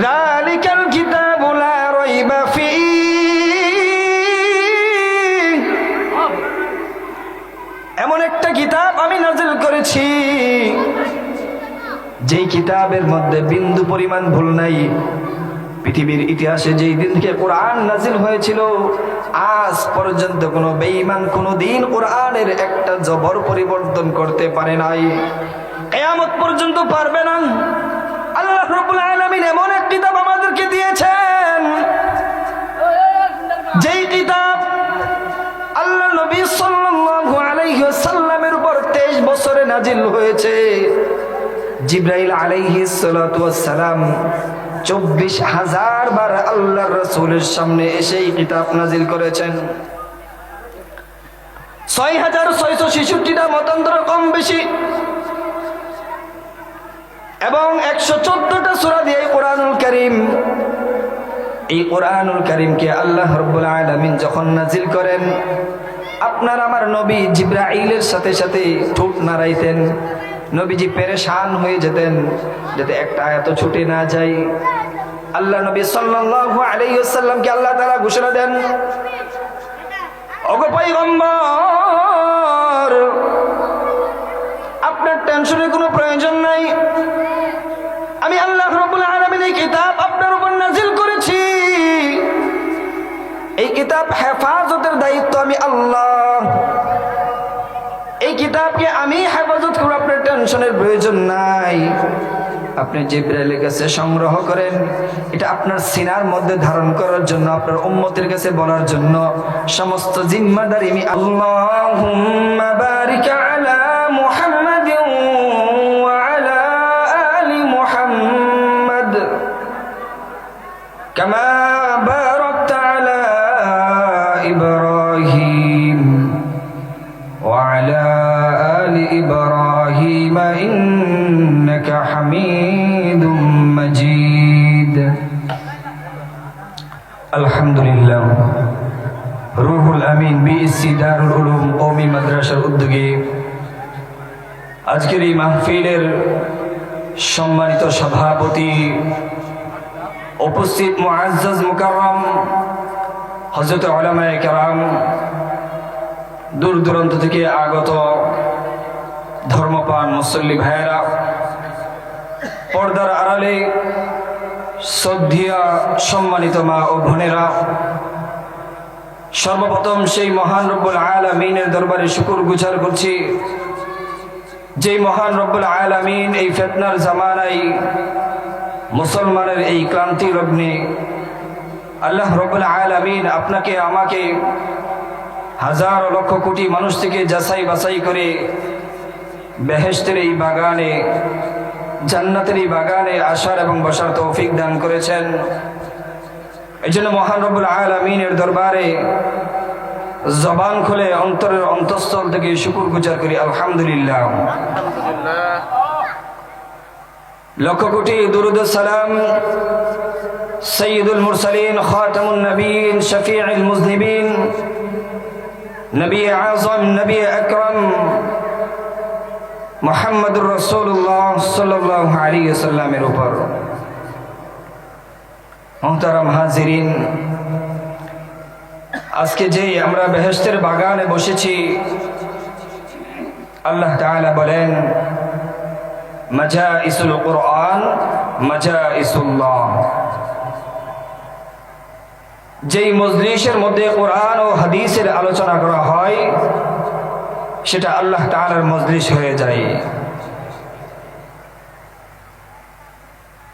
যালিকাল কিতাবু লা রাইবা ফীহ, এমন একটা কিতাব আমি নাযিল করেছি যেই কিতাবের মধ্যে বিন্দু পরিমাণ ভুল নাই। পৃথিবীর ইতিহাসে যেই দিন থেকে কোরআন নাযিল হয়েছিল আজ পর্যন্ত কোনো বেঈমান কোনো দিন কোরআনের একটা জবর পরিবর্তন করতে পারে নাই, কিয়ামত পর্যন্ত পারবে না। আল্লাহ রাব্বুল আলামিন এমন এক কিতাব আমাদেরকে দিয়েছেন যেই কিতাব আল্লাহ নবী সাল্লাল্লাহু আলাইহি ওয়াসাল্লামের উপর 23 বছরে নাযিল হয়েছে। জিবরাইল আলাইহিস সালাতু ওয়াস সালাম 24,000 বার আল্লাহর রাসূলের সামনে এসে এই কিতাব নাযিল করেছেন। 6,666টা মতান্তর কম বেশি এবং 114টা সূরা দিয়ে কোরআনুল কারীম। এই কোরআনুল কারীমকে আল্লাহ রাব্বুল আলামিন যখন নাযিল করেন, আপনার আমার নবী জিবরাইলের সাথে সাথে ঠোঁট নাড়াইতেন, নবীজি পেরেশান হয়ে যেতেন যাতে একটা আয়াত ছুটে না যায়। আল্লাহ নবী সাল্লাল্লাহু আলাইহি ওয়াসাল্লামকে আল্লাহ তাআলা ঘোষণা দেন, ওগো পয়গম্বর, আপনার টেনশনের কোনো প্রয়োজন নাই। আমি আল্লাহ রাব্বুল আলামিন এই কিতাব আপনার উপর নাযিল করেছি। এই কিতাব হেফাজতের দায়িত্ব আমি আল্লাহ। এই কিতাবকে আমি হেফাজত করব, আপনার টেনশনের প্রয়োজন নাই। আপনি জিবরাইলের কাছে সংগ্রহ করেন, এটা আপনার সিনার মধ্যে ধারণ করার জন্য, আপনার উম্মতের কাছে বলার জন্য সমস্ত জিম্মাদারি আমি আল্লাহুম্মা বারিক আলা মুহাম্মাদিন ওয়া আলা আলি মুহাম্মাদ কামা বারাকতা আলা ইব্রাহিম ওয়া আলা আলি ইব্রাহিম ইন্নাকা হামিদুম মাজিদ। আলহামদুলিল্লাহ, রুহুল আমিন বিএসসি দারুল উলুম কওমি মাদ্রাসার উদ্যোগে আজকের এই মাহফিলের সম্মানিত সভাপতি, উপস্থিত মুআজ্জাজ মুকাররম হযরত উলামায়ে কেরাম, দূর দূরান্ত থেকে আগত ধর্মপ্রাণ মুসল্লি ভাইয়েরা, পর্দার আড়ালে শ্রদ্ধেয় সম্মানিত মা ও বোনেরা, সর্বপ্রথম সেই মহান রব্বুল আলামিনের দরবারে শুকর গুজার করছি, যেই মহান রব্বুল আলামিন এই ফিতনার জামানায় মুসলমানের এই ক্লান্তি লগ্নে আল্লাহ রব্বুল আলামিন আপনাকে আমাকে হাজার লক্ষ কোটি মানুষ থেকে যাচাই বাছাই করে বেহেশতের এই বাগানে, জান্নাতের এই বাগানে আসার এবং বসার তৌফিক দান করেছেন। এই জন্য মহান রব্বুল আলামিনের দরবারে জবান খুলে অন্তরের অন্তঃস্থল থেকে শুকর গুজার করি আলহামদুলিল্লাহ। লক্ষ কোটি দুরুদ সালাম সাইয়্যিদুল মুরসালিন, খাতামুন নবীন, শফিউল মুজনিবিন, নবী আযম, নবী আকরাম মুহাম্মদুর রাসূলুল্লাহ সাল্লাল্লাহু আলাইহি ওয়াসাল্লামের উপর। মুহতারাম হাজিরিন, আজকে যে আমরা বেহেশতের বাগানে বসেছি, আল্লাহ তাআলা বলেন মাজাইসুল কুরআন মাজাইসুল্লাহ, যেই মজলিসের মধ্যে কোরআন ও হাদিসের আলোচনা করা হয় সেটা আল্লাহ তাআলার মজলিস হয়ে যায়।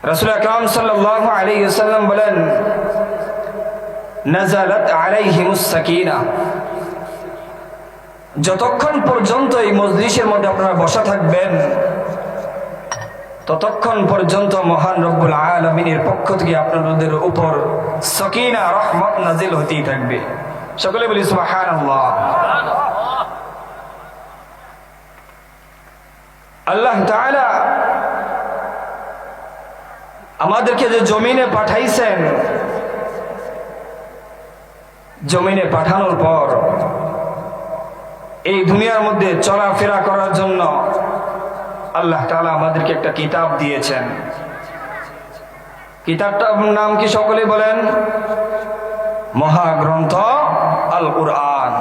রাসূল আকরাম সাল্লাল্লাহু আলাইহি ওয়াসাল্লাম বলেন নাযালাত আলাইহিমুস সাকিনাহ, যতক্ষণ পর্যন্ত এই মজলিসের মধ্যে আপনারা বসা থাকবেন ততক্ষণ পর্যন্ত মহান রব্বুল আলামিনের পক্ষ থেকে আপনাদের উপর সাকিনা রহমত নাজিল হতেই থাকবে। সকলে বলি সুবহানাল্লাহ। আল্লাহ তাআলা আমাদেরকে যে জমিনে পাঠাইছেন, জমিনে পাঠানোর পর এই দুনিয়ার মধ্যে চলাফেরা করার জন্য আল্লাহ তাআলা আমাদেরকে একটা কিতাব দিয়েছেন। কিতাবটার নাম কি সকলে বলেন? মহাগ্রন্থ আল কুরআন।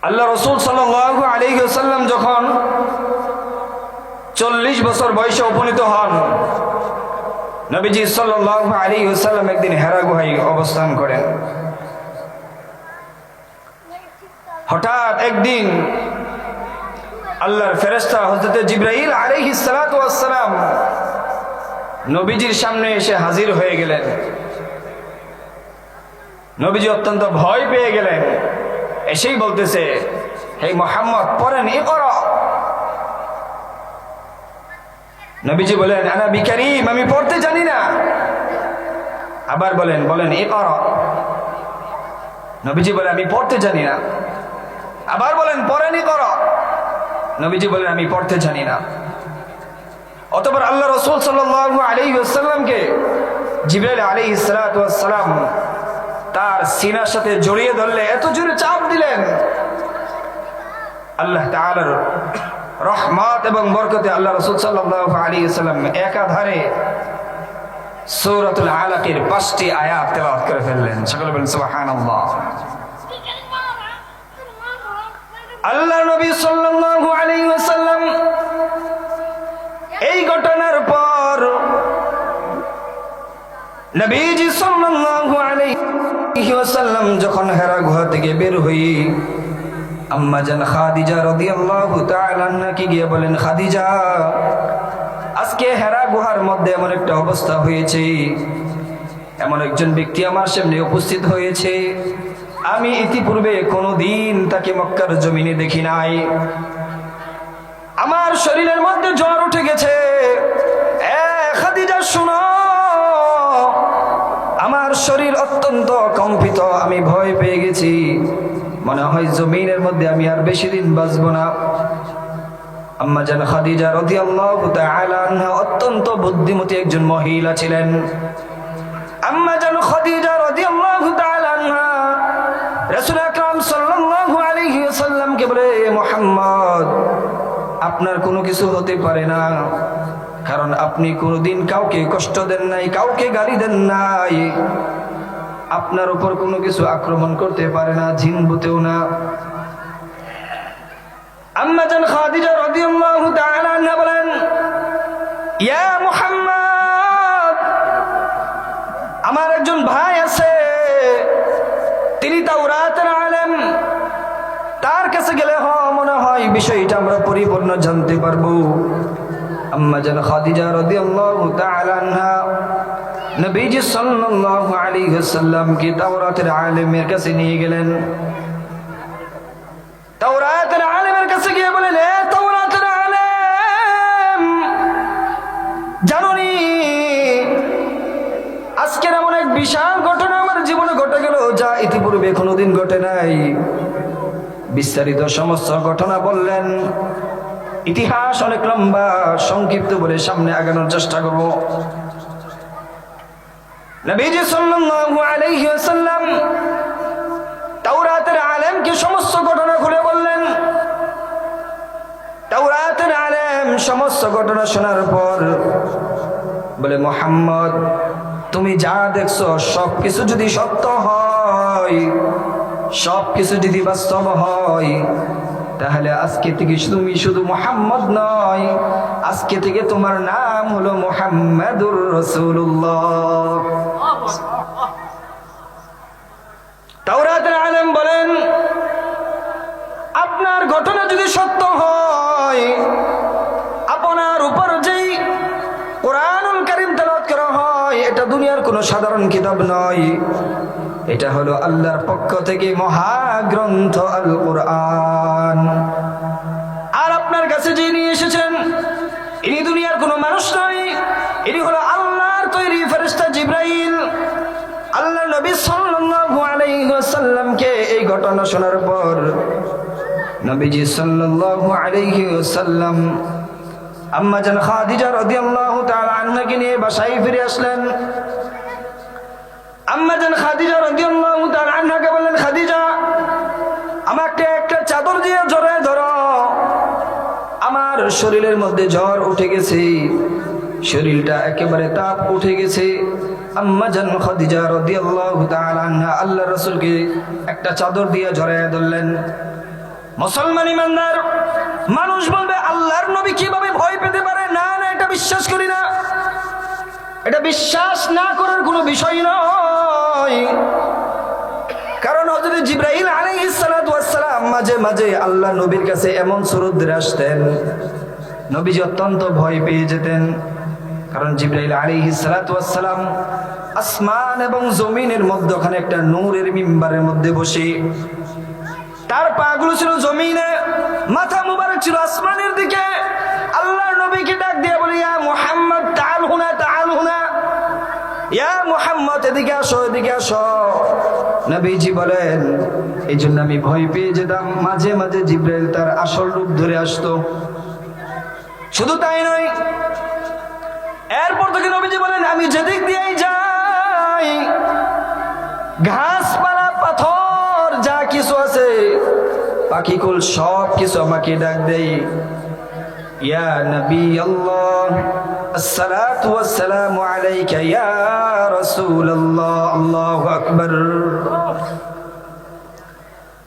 আল্লাহ রাসূল সাল্লাল্লাহু আলাইহি ওয়াসাল্লাম যখন 40 বছর বয়সে উপনীত হন, নবীজি সাল্লাল্লাহু আলাইহি ওয়াসাল্লাম একদিন হেরা গুহায় অবস্থান করেন। হঠাৎ একদিন আল্লাহর ফেরেশতা হযরত জিবরাইল আলাইহিস সালাতু ওয়াস সালাম নবীজির সামনে এসে হাজির হয়ে গেলেন। নবীজি অত্যন্ত ভয় পেয়ে গেলেন। এসেই বলতেছে, হে মুহাম্মদ, পড়েন, ইকরা। নবীজি বলেন, আনা বিকারিম, আমি পড়তে জানি না। আবার বলেন ইকরা। নবীজি বলেন, আমি পড়তে জানি না। আবার বলেন, পড়েন, ইকরা। নবীজি বলেন, আমি পড়তে জানি না। অতঃপর আল্লাহ রাসূল সাল্লাল্লাহু আলাইহি ওয়াসাল্লামকে জিবরাইল আলাইহিস সালাতু ওয়াস সালাম তার সিনার সাথে জড়িয়ে ধরলে এত জোরে চাপ দিলেন, আল্লাহ তাআলার রহমত এবং বরকতে আল্লাহ রাসূল সাল্লাল্লাহু আলাইহি ওয়াসাল্লাম একাধারে সূরাতুল আলাকের 5টি আয়াত তেলাওয়াত করে ফেললেন। সকলে বলেন সুবহানাল্লাহ। আল্লাহ নবী সাল্লাল্লাহু আলাইহি ওয়াসাল্লাম এই ঘটনার পর নবীজি সাল্লাল্লাহু আলাইহি ওয়াসাল্লাম যখন হেরা গুহা থেকে বের হই আম্মা জান খাদিজা রাদিয়াল্লাহু তাআলা আনহাকে গিয়ে বলেন, খাদিজা, আজকে হেরা গুহার মধ্যে এমন একটা অবস্থা হয়েছে, এমন একজন ব্যক্তি আমার সামনে উপস্থিত হয়েছে, আমি ইতিপূর্বে কোনোদিন তাকে মক্কার জমিনে দেখি নাই। আমার শরীরের মধ্যে জ্বর উঠে গেছে। খাদিজা শুনো, আমার শরীর অত্যন্ত কম্পিত, আমি ভয় পেয়ে গেছি, মনে হয় জমিনের মধ্যে আমি আর বেশি দিন বাঁচব না। আম্মা জান খাদিজা রাদিয়াল্লাহু তাআলা আনহা অত্যন্ত বুদ্ধিমতী একজন মহিলা ছিলেন। আম্মা জান খাদিজা রাদিয়াল্লাহু তাআলা আনহা রাসূল আকরাম সাল্লাল্লাহু আলাইহি ওয়াসাল্লামকে বলে, মুহাম্মদ, আপনার কোনো কিছু হতে পারে না, কারণ আপনি কোনোদিন কাউকে কষ্ট দেন নাই, কাউকে গালি দেন নাই, আপনার উপর কোনো কিছু আক্রমণ করতে পারে না, জিন ভূতেও না। আম্মা জান খাদিজা রাদিয়াল্লাহু তাআলা আনহা বলেন, ইয়া মুহাম্মদ, আমার একজন ভাই আছে, তিনি তাওরাতের আলেম, তার কাছে গেলে মনে হয় বিষয়টা আমরা পরিপূর্ণ জানতে পারবো। আম্মা জান খাদিজা রাদিয়াল্লাহু তাআলা আনহা নবীজি সাল্লাল্লাহু আলাইহি ওয়াসাল্লামকে তাওরাতের আলেমের কাছে নিয়ে গেলেন। তাওরাতের আলেমের কাছে গিয়ে বলেন, এ তাওরাতের আলেম, জানোনি আজকের এমন এক বিশাল ঘটনা আমার জীবনে ঘটে গেল, যা ইতিপূর্বে কোনোদিন ঘটে নাই। বিস্তারিত সমস্ত ঘটনা বললেন। ইতিহাস অনেক লম্বা, সংক্ষিপ্ত বলে সামনে আগানোর চেষ্টা করব। নবীজি সাল্লাল্লাহু আলাইহি ওয়াসাল্লাম তাওরাতের আলেমকে সমস্ত ঘটনা খুলে বললেন। তাওরাতের আলেম সমস্ত ঘটনা শোনার পর বলে, মুহাম্মদ, তুমি যা দেখছো সবকিছু যদি সত্য হয়, সবকিছু যদি বাস্তব হয়, তাহলে আজকে থেকে তুমি শুধু মুহাম্মদ নয়, আজকে থেকে তোমার নাম হলো মুহাম্মাদুর রাসূলুল্লাহ। তাওরাতের আলেম বলেন, আপনার ঘটনা যদি সত্য হয়, আপনার উপর যেই কোরআনুল কারীম তেলাওয়াত করা হয়, এটা দুনিয়ার কোনো সাধারণ কিতাব নয়, এটা হলো আল্লাহর পক্ষ থেকে মহাগ্রন্থ আল কুরআন। আর আপনার কাছে যে নিয়ে এসেছেন, ইনি দুনিয়ার কোনো মানুষ নয়, ইনি হলো আল্লাহর তৈরি ফেরেশতা জিবরাইল। আল্লাহ নবী সাল্লাল্লাহু আলাইহি ওয়াসাল্লামকে এই ঘটনা শোনার পর নবীজি সাল্লাল্লাহু আলাইহি ওয়াসাল্লাম আম্মা জান খাদিজা রাদিয়াল্লাহু তাআলা আনহাকে নিয়ে বাসায় ফিরে আসলেন। আম্মা জান খাদিজা রাদিয়াল্লাহু তাআলা আনহাকে বললেন, খাদিজা, আমাকে একটা চাদর দিয়ে জড়ায় ধরো, আমার শরীরের মধ্যে জ্বর উঠে গেছে, শরীরটা একেবারে তাপ উঠে গেছে। আম্মা জান খাদিজা রাদিয়াল্লাহু তাআলা আনহা আল্লাহ রাসূলকে একটা চাদর দিয়ে জড়ায় ধরলেন। মুসলমান ইমানদার মানুষ বলবে আল্লাহর নবী কিভাবে ভয় পেতে পারে? না না, এটা বিশ্বাস করি না। এটা বিশ্বাস না করার কোনো বিষয় নয়। কারণ হযরত জিবরাইল আলাইহিস সালাতু ওয়াস সালাম মাঝে মাঝে আল্লাহ নবীর কাছে এমন সুরত ধরে আসতেন, নবীজি অত্যন্ত ভয় পেয়ে যেতেন। কারণ জিবরাইল আলাইহিস সালাতু ওয়াস সালাম আসমান এবং জমিনের মধ্যখানে একটা নূরের মিম্বারের মধ্যে বসে, তার পাগুলো ছিল জমিনে, মাথা মুবারক ছিল আসমানের দিকে। আল্লাহর নবীকে ডাক দিয়ে বলে, ইয়া মুহাম্মদ তাআল হুনা, তাআল হুনা, ইয়া মুহাম্মদ এদিকে আসো, এদিকে আসো। নবীজি বলেন, এই জন্য আমি ভয় পেয়ে যেতাম। মাঝে মাঝে জিবরাইল তার আসল রূপ ধরে আসতো। শুধু তাই নয়, এরপর থেকে নবীজি বলেন, আমি যেদিক দিয়েই যাই, ঘাসপালা পাথর যা কিছু আছে, পাখিকুল সব কিছু আমাকে ডাক দেয়, ইয়া নবী আল্লাহ, আসসালাতু ওয়াসসালামু আলাইকা ইয়া রাসূলুল্লাহ, আল্লাহু আকবার।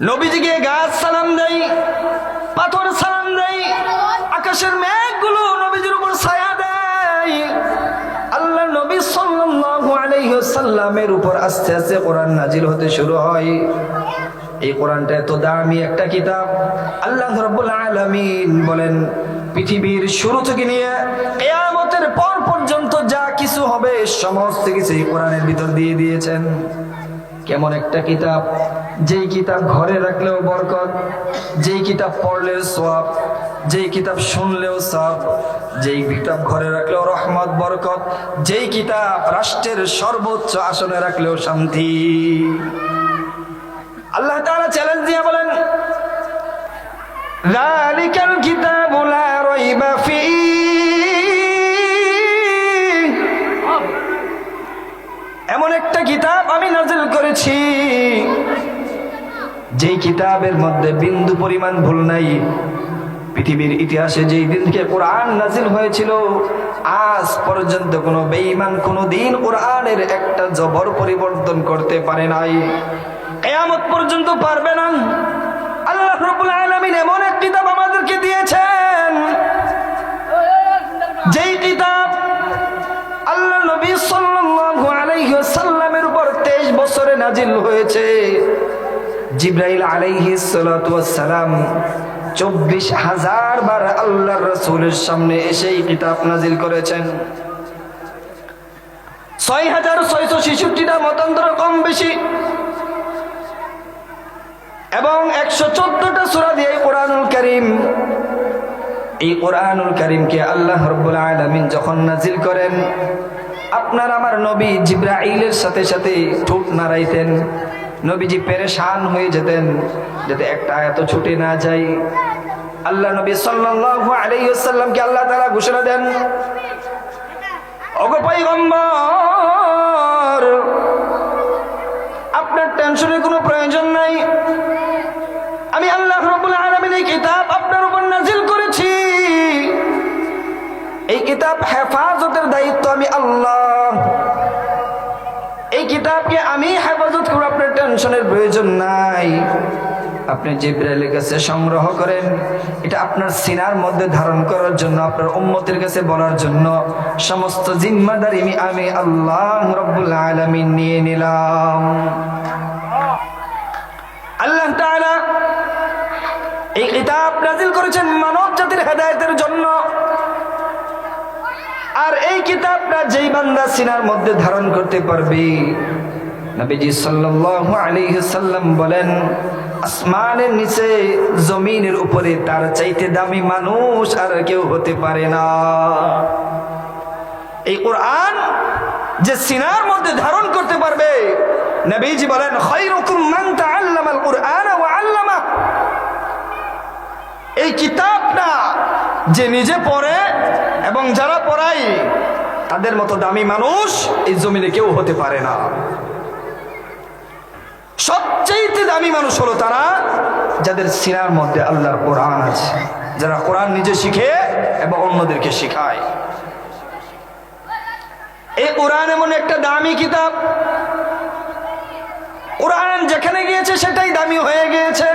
নবীজিকে গাছ সালাম দেয়, পাথর সালাম দেয়, আকাশের মেঘগুলো নবীজির উপর ছায়া দেয়। আল্লাহ নবী সাল্লাল্লাহু আলাইহি ওয়াসাল্লামের উপর আস্তে আস্তে কোরআন নাজিল হতে শুরু হয়। এই কোরআনটা এত দামি একটা কিতাব, আল্লাহ রাব্বুল আলামিন বলেন পৃথিবীর শুরু থেকে নিয়ে কিয়ামতের পর পর্যন্ত যা কিছু হবে সমস্ত কিছু এই কোরআনের ভিতর দিয়ে দিয়েছেন। কেমন একটা কিতাব, যেই কিতাব ঘরে রাখলেও বরকত, যেই কিতাব পড়লেও সওয়াব, যেই কিতাব শুনলেও সওয়াব, যেই কিতাব ঘরে রাখলেও রহমত বরকত, যেই কিতাব রাষ্ট্রের সর্বোচ্চ আসনে রাখলেও শান্তি। আল্লাহ তাআলা চ্যালেঞ্জ দিয়ে বলেন, যালিকাল কিতাবু লা রাইবা ফীহি, এমন একটা কিতাব আমি নাযিল করেছি যেই কিতাবের মধ্যে বিন্দু পরিমাণ ভুল নাই। পৃথিবীর ইতিহাসে যেই দিন থেকে কোরআন নাযিল হয়েছিল, আজ পর্যন্ত কোনো বেঈমান কোনোদিন কোরআনের একটা জবর পরিবর্তন করতে পারে নাই, কিয়ামত পর্যন্ত পারবে না। আল্লাহ রাব্বুল আলামিন এমন এক কিতাব আমাদেরকে দিয়েছেন, যেই কিতাব আল্লাহ নবী সাল্লাল্লাহু আলাইহি ওয়াসাল্লামের উপর 23 বছরে নাজিল হয়েছে। জিবরাইল আলাইহিস সালাতু ওয়াস সালাম 24,000 বার আল্লাহর রাসূলের সামনে এসে এই কিতাব নাজিল করেছেন। 6,666টা মতান্তর কম বেশি এবং 114টা সূরা দিয়ে কোরআনুল কারীম। এই কোরআনুল কারীমকে আল্লাহ রাব্বুল আলামিন যখন নাজিল করেন, আপনার আমার নবী জিবরাইলের সাথে সাথে ঠোঁট নাড়াইতেন। নবীজি পেরেশান হয়ে যেতেন যাতে একটা আয়াত ছুটে না যায়। আল্লাহ নবী সাল্লাল্লাহু আলাইহি ওয়াসাল্লামকে আল্লাহ তাআলা ঘোষণা দেন, ওগো পয়গম্বর, আপনার টেনশনের কোনো প্রয়োজন নাই। আমি আল্লাহ রাব্বুল আলামিন এই কিতাব আপনার উপর নাজিল করেছি। এই কিতাব হেফাজতের দায়িত্ব আমি আল্লাহ। এই কিতাবকে আমি হেফাজত করব, আপনার টেনশনের প্রয়োজন নাই। আপনি জিবরাইলের কাছে সংগ্রহ করেন, এটা আপনার সিনার মধ্যে ধারণ করার জন্য, আপনার উম্মতের কাছে বলার জন্য সমস্ত জিম্মাদারি আমি আল্লাহ রাব্বুল আলামিন নিয়ে নিলাম। আল্লাহ তাআলা এই কিতাব নাযিল করেছেন মানব জাতির হেদায়েতের জন্য। আর এই কিতাবটা যেই বান্দা সিনার মধ্যে ধারণ করতে পারবে, নবীজি সাল্লাল্লাহু আলাইহি সাল্লাম বলেন, আসমানের নিচে জমিনের উপরে তার চাইতে দামি মানুষ আর কেউ হতে পারে না। এই কোরআন যে সিনার মধ্যে ধারণ করতে পারবে, নবীজি বলেন, খায়রুকুম মান তাআল্লামাল কুরআন ওয়া আল্লামা। এই কিতাবটা যে নিজে পড়ে এবং যারা পড়ায়, তাদের মতো দামি মানুষ এই জমিনে কেউ হতে পারে না। সবচেয়ে দামি মানুষ হলো তারা যাদের সিনার মধ্যে আল্লাহর কোরআন আছে, যারা কোরআন নিজে শিখে এবং অন্যদেরকে শেখায়। কোরআন এমন একটা দামি কিতাব, কোরআন যেখানে গিয়েছে সেটাই দামি হয়ে গিয়েছে।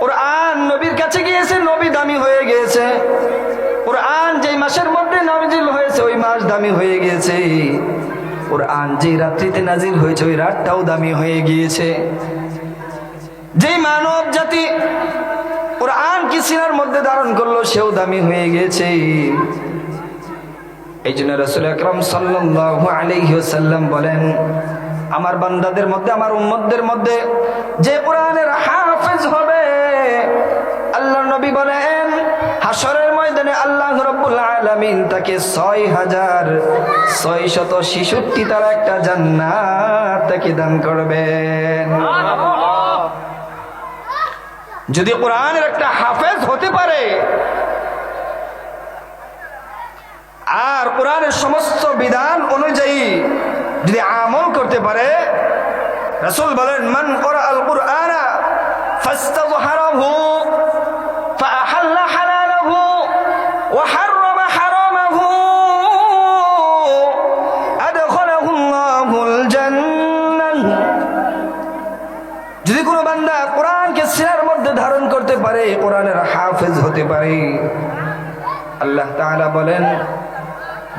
কোরআন নবীর কাছে গিয়েছে, নবী দামি হয়ে গিয়েছে। কোরআন যেই মাসের মধ্যে নাজিল হয়েছে ওই মাস দামি হয়ে গিয়েছে। কোরআন যেই রাত্রিতে নাজিল হয়েছে ওই রাতটাও দামি হয়ে গিয়েছে। যেই মানব জাতি কোরআন কি সিনার মধ্যে ধারণ করলো সেও দামি হয়ে গিয়েছে। এই জন্য রাসূল আকরাম সাল্লাল্লাহু আলাইহি ওয়াসাল্লাম বলেন, আমার বান্দাদের মধ্যে, আমার উম্মতদের মধ্যে যে কোরআনের হাফেজ হবে, আল্লাহর নবী বলেন হাশরের ময়দানে আল্লাহ রাব্বুল আলামিন তাকে ৬৬৬৬ তার একটা জান্নাত তাকে দান করবেন। যদি কোরআনের একটা হাফেজ হতে পারে আর কোরআনের সমস্ত বিধান অনুযায়ী যদি আমল করতে পারে, রাসূল বলেন মান ক্বরাআল কুরআনা ফাস্তাযহারাহু ফাআহাল্লা হালালাহু ওয়া হাররামা হারামাহু আদখালাহুল্লাহুল জান্নাহ। যদি কোনো বান্দা কোরআনকে সিনার মধ্যে ধারণ করতে পারে, কোরআনের হাফেজ হতে পারে, আল্লাহ তাআলা বলেন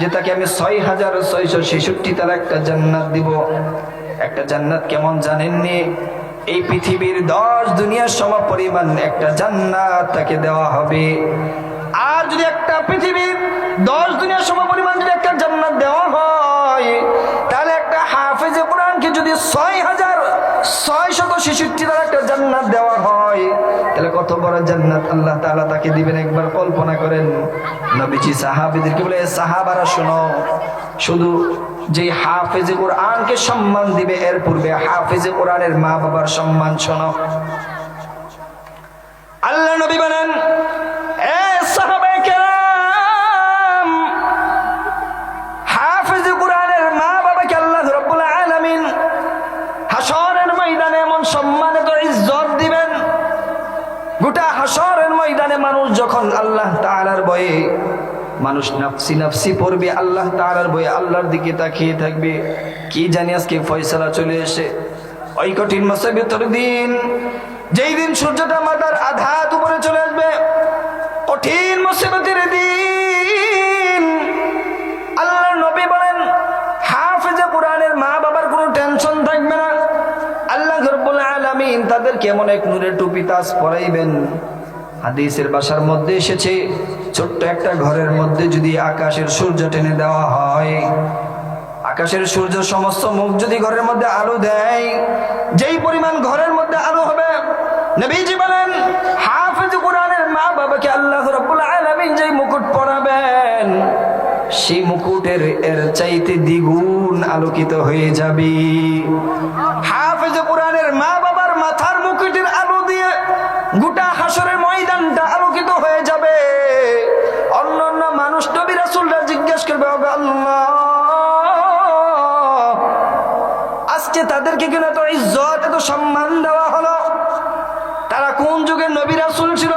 যে তাকে আমি ৬৬৬৬ তার একটা জান্নাত দিব। একটা জান্নাত কেমন জানেননি? এই পৃথিবীর ১০ দুনিয়ার সমপরিমাণ একটা জান্নাত তাকে দেওয়া হবে। আর যদি একটা পৃথিবীর ১০ দুনিয়ার সমপরিমাণ যদি একটা জান্নাত দেওয়া হয়, তাহলে একটা হাফেজে কোরআনকে যদি ৬৬৬৬ তার একটা জান্নাত দেওয়া হয়, তাহলে কত বড় জান্নাত আল্লাহ তাআলা তাকে দিবেন একবার কল্পনা করেন। নবীজি সাহাবীদেরকে বলে, সাহাবারা শোনো, শুধু যে হাফেজে কোরআনকে সম্মান দিবে এর পূর্বে হাফেজে কোরআনের মা বাবার সম্মান শোনো। আল্লাহ নবী বলেন, এ সাহাবায়ে কেরাম, হাফেজে কোরআনের মা বাবাকে আল্লাহ রাব্বুল আলামিন হাশরের ময়দানে এমন সম্মানিত ইজ্জত দিবেন, গোটা হাশরের ময়দানে মানুষ যখন আল্লাহ তাআলার ভয়ে মানুষ নাফসি নাফসি পড়বে, আল্লাহ তাআলার ভয়ে আল্লাহর দিকে তাকিয়ে থাকবে, কি জানি আজকে ফয়সালা চলে এসে। ওই কঠিন মুসিবতের দিন, যেই দিন সূর্যটা মাথার আধাত উপরে চলে আসবে, কঠিন মুসিবতের দিন, আল্লাহর নবী বলেন হাফেজে কোরআনের মা বাবার কোনো টেনশন থাকবে না। আল্লাহ রাব্বুল আলামিন তাদেরকে এমন এক নূরের টুপি তাজ পরাইবেন। হাদিসের ভাষার মধ্যে এসেছে, ছোট্ট একটা ঘরের মধ্যে যদি আকাশের সূর্য টেনে দেওয়া হয়, আকাশের সূর্য সমস্ত মুখ যদি ঘরের মধ্যে আলো দেয়, যেই পরিমাণ ঘরের মধ্যে আলো হবে, নবীজি বলেন হাফেজ কোরআনের মা বাবাকে আল্লাহ রাব্বুল আলামিন যেই মুকুট পরাবেন, সেই মুকুটের এর চাইতে দ্বিগুণ আলোকিত হয়ে যাবে। হাফেজ কোরআনের মা বাবার মাথার মুকুটের আলো দিয়ে গোটা হাশরের ময়দানটা আলোকিত হয়ে যাবে। অন্যান্য মানুষ নবী রাসূলরা জিজ্ঞেস করবে, আল্লাহ আজকে তাদেরকে কেন এত ইজ্জত এত সম্মান দেওয়া হলো? তারা কোন যুগের নবী রাসূল ছিল?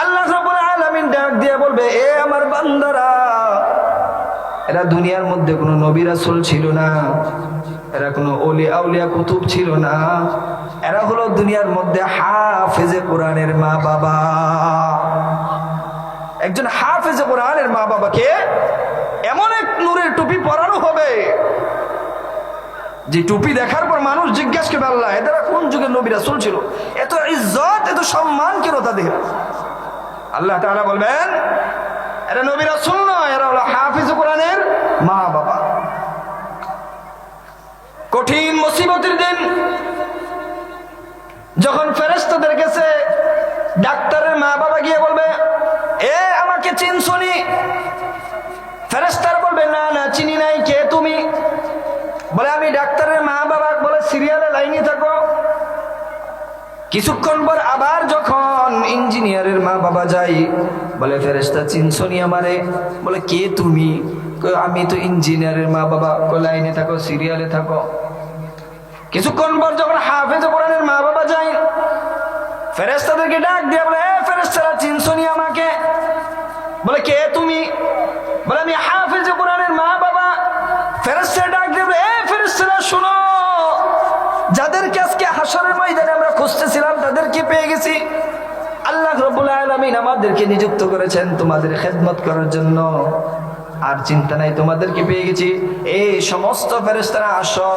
আল্লাহ রাব্বুল আলামিন ডাক দিয়ে বলবে, এ আমার বান্দারা, এরা দুনিয়ার মধ্যে কোনো নবী রাসূল ছিল না, এরা কোনো ওলি আউলিয়া কুতুব ছিল না, এরা হলো দুনিয়ার মধ্যে হাফেজে কোরআনের মা বাবা। একজন হাফেজে কোরআনের মা বাবাকে এমন এক নূরের টুপি পরানো হবে, যে টুপি দেখার পর মানুষ জিজ্ঞাসা করবে, আল্লাহ এরা কোন যুগের নবী রাসূল ছিল, এত ইজ্জত এত সম্মান কেন তাদের? আল্লাহ তাআলা বলবেন, এরা নবী রাসূল নয়, এরা হলো হাফেজ কোরআনের মা বাবা। কঠিন মুসিবতের দিন যখন ফেরেশতাদের কাছে ডাক্তারের মা বাবা গিয়ে বলবে, এ আমাকে চিনছনি? ফেরেশতারা বলবে, না না চিনি নাই, কে তুমি? বলে, আমি ডাক্তারের মা বাবা। বলে, সিরিয়ালে লাইনে থাকো। কিছুক্ষণ পর আবার যখন ইঞ্জিনিয়ারের মা বাবা যাই, বলে, ফেরেশতা চিনছনি আমারে? বলে, কে তুমি? আমি তো ইঞ্জিনিয়ারের মা বাবা। লাইনে থাকো, সিরিয়ালে থাকো। কিছুক্ষণ পর যখন হাফেজ কোরআনের মা বাবা যাই, ফেরেশতাদেরকে ডাক দিয়ে বলে, এ ফেরেশতারা চিনছনি আমাকে? বলে, কে তুমি? বলে, আমি হাফেজ কোরআনের মা বাবা। খুঁজতেছিলাম তাদেরকে পেয়ে গেছি। আল্লাহ রাব্বুল আলামিন আমাদেরকে নিযুক্ত করেছেন তোমাদের খেদমত করার জন্য, আর চিন্তা নাই তোমাদেরকে পেয়ে গেছি। এই সমস্ত ফেরেশতারা আসো,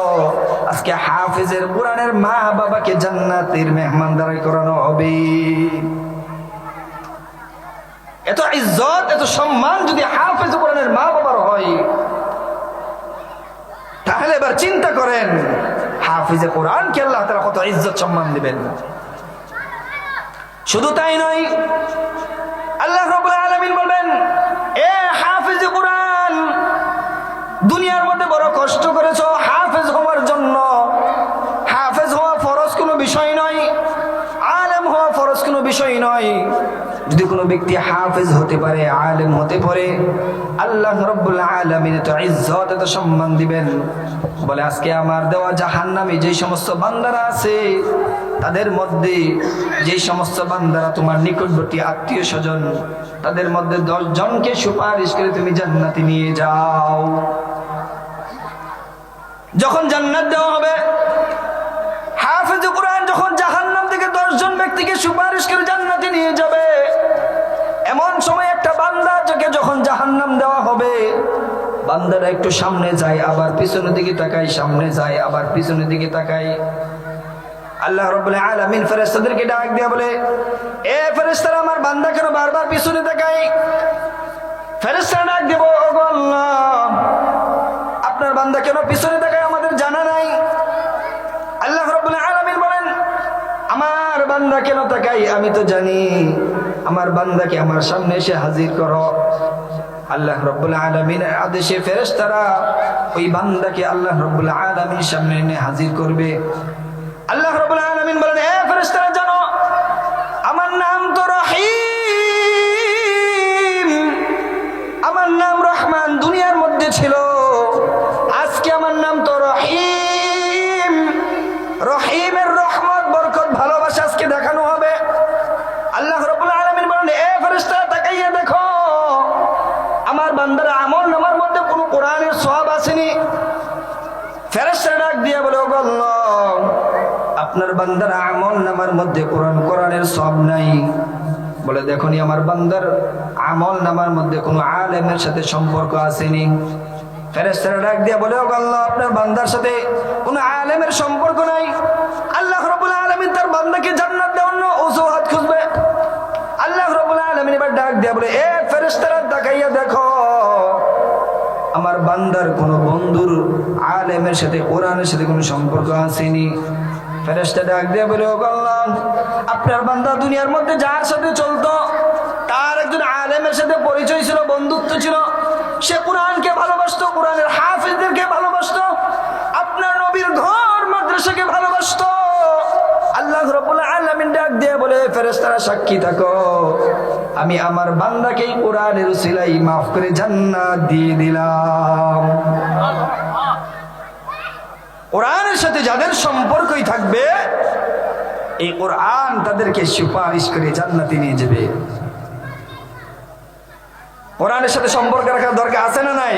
আজকে হাফেজের কোরআনের মা বাবাকে জান্নাতের মেহমানদারি করানো হবে। এত ইজ্জত এত সম্মান যদি হাফেজ কোরআনের মা বাবার হয়, তাহলে এবার চিন্তা করেন হাফেজে কোরআনকে আল্লাহ তাআলা কত ইজ্জত সম্মান দিবেন। শুধু তাই নয়, আল্লাহ রাব্বুল আলামিন বলেন, এ হাফেজে কোরআন, দুনিয়ার মধ্যে বড় কষ্ট করেছো হাফেজ হওয়ার জন্য। হাফেজ হওয়া ফরজ কোনো বিষয় নয়, আলেম হওয়া ফরজ কোনো বিষয় নয়। যদি কোনো ব্যক্তি হাফেজ হতে পারে, আলেম হতে পারে, আল্লাহ রাব্বুল আলামিন এত ইজ্জত এত সম্মান দিবেন। বলে আজকে আমার দেওয়া জাহান্নামে যে সমস্ত বান্দারা আছে, তাদের মধ্যে যে সমস্ত বান্দারা তোমার নিকটবর্তী আত্মীয় স্বজন, তাদের মধ্যে 10 জনকে সুপারিশ করে তুমি জান্নাতে নিয়ে যাও। যখন জান্নাত দেওয়া হবে, হাফেজ কোরআন যখন জাহান্নাম থেকে 10 জন ব্যক্তিকে সুপারিশ করে জান্নাতে নিয়ে যাবে, এমন সময় একটা বান্দা যাকে যখন জাহান্নাম দেওয়া হবে, বান্দারা একটু সামনে যায়, আবার পিছনের দিকে তাকায়, সামনে যায়, আবার পিছনের দিকে তাকায়। আল্লাহ রাব্বুল আলামিন ফেরেশতাদেরকে ডাক দিয়ে বলে, এ ফেরেশতারা, আমার বান্দা কেন বারবার পিছনে তাকায়? ফেরেশতারা ডাক দেব, ওগো আল্লাহ, আপনার বান্দা কেন পিছনে তাকায় আমাদের জানা নাই। আল্লাহ রাব্বুল আলামিন বলেন, আমার বান্দা কেন তাকায় আমি তো জানি, আমার বান্দাকে আমার সামনে এসে হাজির করো। আল্লাহ রাব্বুল আলামিনের আদেশে ফেরেশতারা ওই বান্দাকে আল্লাহ রাব্বুল আলামিনের সামনে এনে হাজির করবে। আল্লাহ রাব্বুল আলামিন বলেন, এ ফেরেশতারা, জানো আমার নাম তো রহিম, আমার নাম রহমান দুনিয়ার মধ্যে ছিল, আজকে আমার নাম তো রহিম। রহিমের রহমত বরকত ভালোবাসা আজকে দেখানো হবে। আল্লাহ রাব্বুল আলামিন বলেন, এ ফেরেশতারা, তাকাইয়া দেখো আমার বান্দার আমল নামার মধ্যে কোনো কোরআনের সওয়াব আসেনি। ফেরেশতারা ডাক দিয়ে বলে, ওগো আল্লাহ, আপনার বান্দার আমল নামার মধ্যে কোরআনের সওয়াব নাই। বলে, দেখনি আমার বান্দার আমল নামার মধ্যে কোনো আলেমের সাথে সম্পর্ক আসেনি। ফেরেশতারা ডাক দিয়ে বলে, ওগো আল্লাহ, আপনার বান্দার সাথে কোনো আলেমের সম্পর্ক নাই। আল্লাহ রাব্বুল আলামিন তার বান্দাকে জান্নাত দেওয়ার জন্য অজুহাত খুঁজবে। আল্লাহ রাব্বুল আলামিন এবার ডাক দিয়ে বলে, এ ফেরেশতারা, তাকাইয়া দেখো আমার বান্দার কোনো বন্ধুর আলেমের সাথে কোরআনের সাথে কোনো সম্পর্ক আসেনি। ফেরেশতা ডাক দিয়ে বলে, ওগো আল্লাহ, আপনার বান্দা দুনিয়ার মধ্যে যার সাথে চলতো, তার একজন আলেমের সাথে পরিচয় ছিল, বন্ধুত্ব ছিল, সে কোরআনকে ভালোবাসতো, কোরআনের হাফেজদেরকে ভালোবাসতো, আপনার নবীর ঘর মাদ্রাসাকে ভালোবাসতো। আল্লাহ রাব্বুল আলামিন ডাক দিয়ে বলে, ফেরেশতারা সাক্ষী থাকো, আমি আমার বান্দাকে কোরআনের উসিলায় মাফ করে জান্নাত দিয়ে দিলাম। কোরআনের সাথে যাদের সম্পর্কই থাকবে, এই কোরআন তাদেরকে সুপারিশ করে জান্নাতে নিয়ে যাবে। কোরআনের সাথে সম্পর্ক রাখার দরকার আছে না নাই?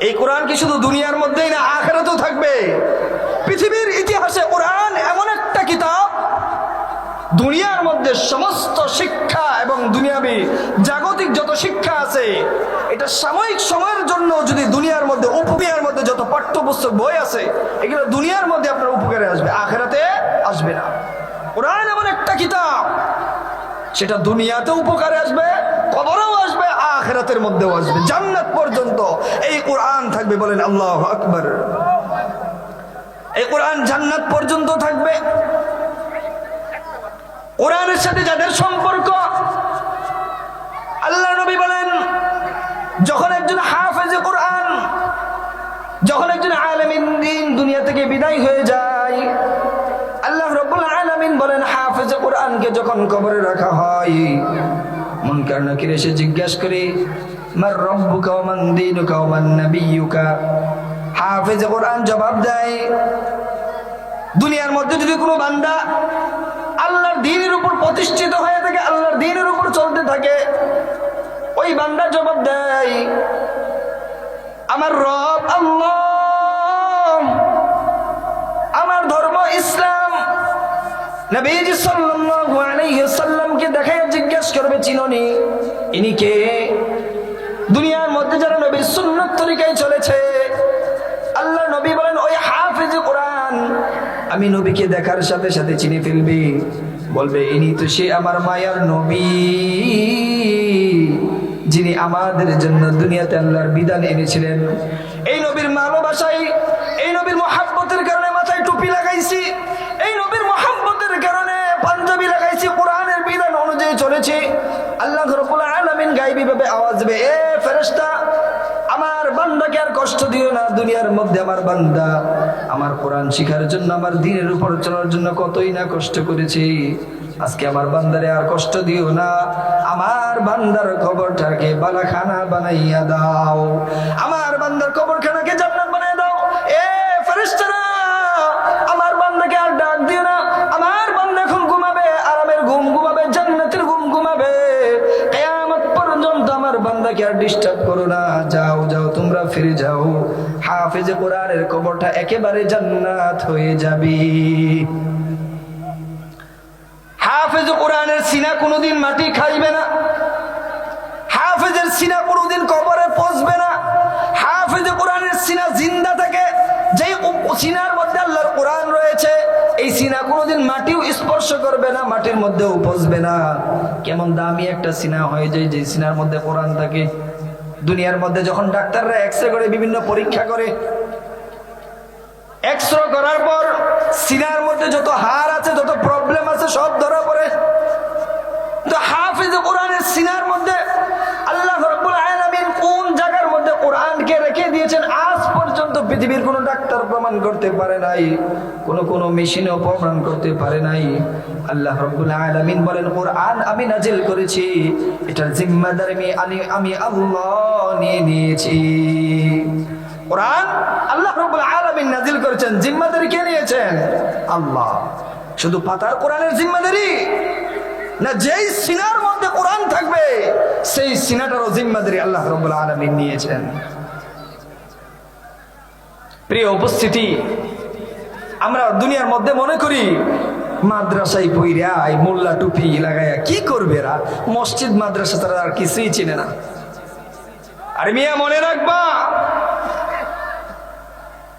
এই কোরআন কি শুধু দুনিয়ার মধ্যেই না, আখিরাতেও থাকবে। পৃথিবীর ইতিহাসে কোরআন এমন একটা কিতাব, দুনিয়ার মধ্যে সমস্ত শিক্ষা এবং দুনিয়াবি জাগতিক যত শিক্ষা আছে, এটা সাময়িক সময়ের জন্য যদি দুনিয়ার মধ্যে উপকারের মধ্যে যত পাঠ্যপুস্তক বই আছে, এগুলো দুনিয়ার মধ্যে আপনার উপকারে আসবে, আখিরাতে আসবে না। কোরআন এমন একটা কিতাব, সেটা দুনিয়াতে উপকারে আসবে, কবরেও আসবে, আখিরাতের মধ্যেও আসবে, জান্নাত পর্যন্ত এই কোরআন থাকবে। বলেন আল্লাহু আকবার। এই কোরআন জান্নাত পর্যন্ত থাকবে। কোরআনের সাথে যাদের সম্পর্ক, আল্লাহ নবী বলেন, যখন একজন হাফেজে কোরআন, যখন একজন আলেমিন দ্বীন দুনিয়া থেকে বিদায় হয়ে যায়, আল্লাহ রাব্বুল আলামিন বলেন, হাফেজে কোরআনকে যখন কবরে রাখা হয়, মুনকার নাকির এসে জিজ্ঞাসা করে, মার রব্বুকা ওয়া মান দীনুকা ওয়া মান নাবিয়্যুকা। হাফেজে কোরআন জবাব দেয়, দুনিয়ার মধ্যে যদি কোনো বান্দা আল্লাহর দ্বীনের উপর প্রতিষ্ঠিত হয়ে থাকে, আল্লাহর দ্বীনের উপর চলতে থাকে, ওই বান্দা জবাব দেয়, আমার রব আল্লাহ, আমার ধর্ম ইসলাম, নবীজি সাল্লাল্লাহু আলাইহি ওয়াসাল্লামকে দেখায় জিজ্ঞেস করবে, চিনোনি? ইনি কে? দুনিয়ার মধ্যে যারা নবীর সুন্নাত তরিকায় চলেছে, আল্লাহ নবী বলেন ওই হাফেজ কোরআন। আমি নবীকে দেখার সাথে সাথে চিনে ফেলবি, বলবে ইনি তো সে আমার মায়ার নবী, যিনি আমাদের জন্য দুনিয়াতে আল্লাহর বিধান এনেছিলেন। এই নবীর ভালোবাসায়, এই নবীর মহাব্বতের কারণে মাথায় টুপি লাগাইছি, এই নবীর মহাব্বতের কারণে পাঞ্জাবি লাগাইছি, কোরআনের বিধান অনুযায়ী চলেছি। আল্লাহ রাব্বুল আলামিন গায়বী ভাবে আওয়াজ দেবে, এ ফেরেশতা, আমার বান্দাকে আর কষ্ট দিও না। দুনিয়ার মধ্যে আমার বান্দা আমার কোরআন শিখার জন্য, আমার দ্বীনের উপর চলার জন্য কতই না কষ্ট করেছি। আজকে আমার বান্দারে আর কষ্ট দিও না, আমার বান্দার কবরটাকে বালাখানা বানাইয়া দাও, আমার বান্দার কবরখানাকে জান্নাত বানাইয়া দাও। এ ফেরেশতারা, আমার বান্দাকে আর ডাক দিও না, আমার বান্দা এখন ঘুমাবে, আরামের ঘুম ঘুমাবে, জান্নাতের ঘুম ঘুমাবে। কিয়ামত পর্যন্ত আমার বান্দাকে আর ডিস্টার্ব করো না। যাও যাও, তোমরা ফিরে যাও, হাফেজে কোরআনের কবরটা একেবারে জান্নাত হয়ে যাবে। হাফেজ কোরআনের সিনা কোনোদিন মাটি খাইবে না, হাফেজের সিনা কোনোদিন কবরে পচবে না। হাফেজ কোরআনের সিনা জিন্দা থাকে, যেই সিনার মধ্যে আল্লাহর কোরআন রয়েছে, এই সিনা কোনোদিন মাটিও স্পর্শ করবে না, মাটির মধ্যেও পচবে না। কেমন দামি একটা সিনা হয়ে যায় যে সিনার মধ্যে কোরআন থাকে। দুনিয়ার মধ্যে যখন ডাক্তাররা এক্সরে করে, বিভিন্ন পরীক্ষা করে, এক্সরে করার পর সিনার মধ্যে যত হাড় আছে, যত প্রবলেম আছে, সব ধরা পড়ে। তো হাফেজ কোরআনের সিনার মধ্যে আল্লাহ রাব্বুল আলামিন কোন জায়গার মধ্যে কোরআনকে রেখে দিয়েছেন, আজ পর্যন্ত পৃথিবীর কোন ডাক্তার প্রমাণ করতে পারে নাই, কোন মেশিনও প্রমাণ করতে পারে নাই। আল্লাহ রাব্বুল আলামিন বলেন, কোরআন আমি নাজিল করেছি, এটার জিম্মাদারি আমি আল্লাহ নিয়ে নিয়েছি। কোরআন আল্লাহ রাব্বুল আলামিন নাজিল করেছেন, জিম্মাদারি কে নিয়েছেন? আল্লাহ। শুধু পাতার কোরআনের জিম্মাদারি না, যেই সিনার মধ্যে কোরআন থাকবে সেই সিনাটারও জিম্মাদারি আল্লাহ রাব্বুল আলামিন নিয়েছেন। প্রিয় উপস্থিতি, আমরা দুনিয়ার মধ্যে মনে করি মাদ্রাসায় পইরা এই মোল্লা টুপি লাগাইয়া কি করবে এরা, মসজিদ মাদ্রাসা তারা আর কিছুই চিনে না। আর মিয়া মনে রাখবা,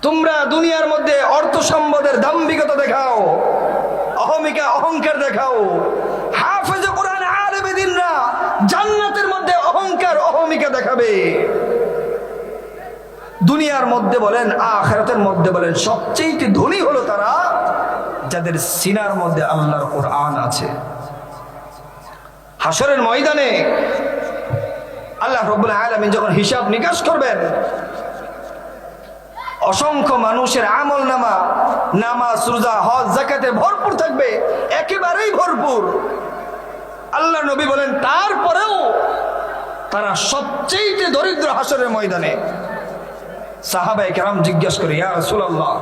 তোমরা দুনিয়ার মধ্যে অর্থ সম্পদের দাম্ভিকতা দেখাও, অহংকার দেখাও, হাফেজ কোরআন আলেমে দ্বীনরা জান্নাতের মধ্যে অহংকার অহমিকা দেখাবে। দুনিয়ার মধ্যে বলেন, আখিরাতের মধ্যে বলেন, সবচেয়ে ধনী হলো তারা যাদের সিনার মধ্যে আল্লাহর কোরআন আছে। হাসরের ময়দানে আল্লাহ রাব্বুল আলামিন যখন হিসাব নিকাশ করবেন, অসংখ্য মানুষের আমল নামা, নামাজ, রোজা, হজ, যাকাতে ভরপুর থাকবে, একেবারেই ভরপুর। আল্লাহ নবী বলেন তারপরেও তারা সবচেয়ে দরিদ্র হাসরের ময়দানে। সাহাবায়ে কেরাম জিজ্ঞাসা করে, ইয়া রাসূলুল্লাহ,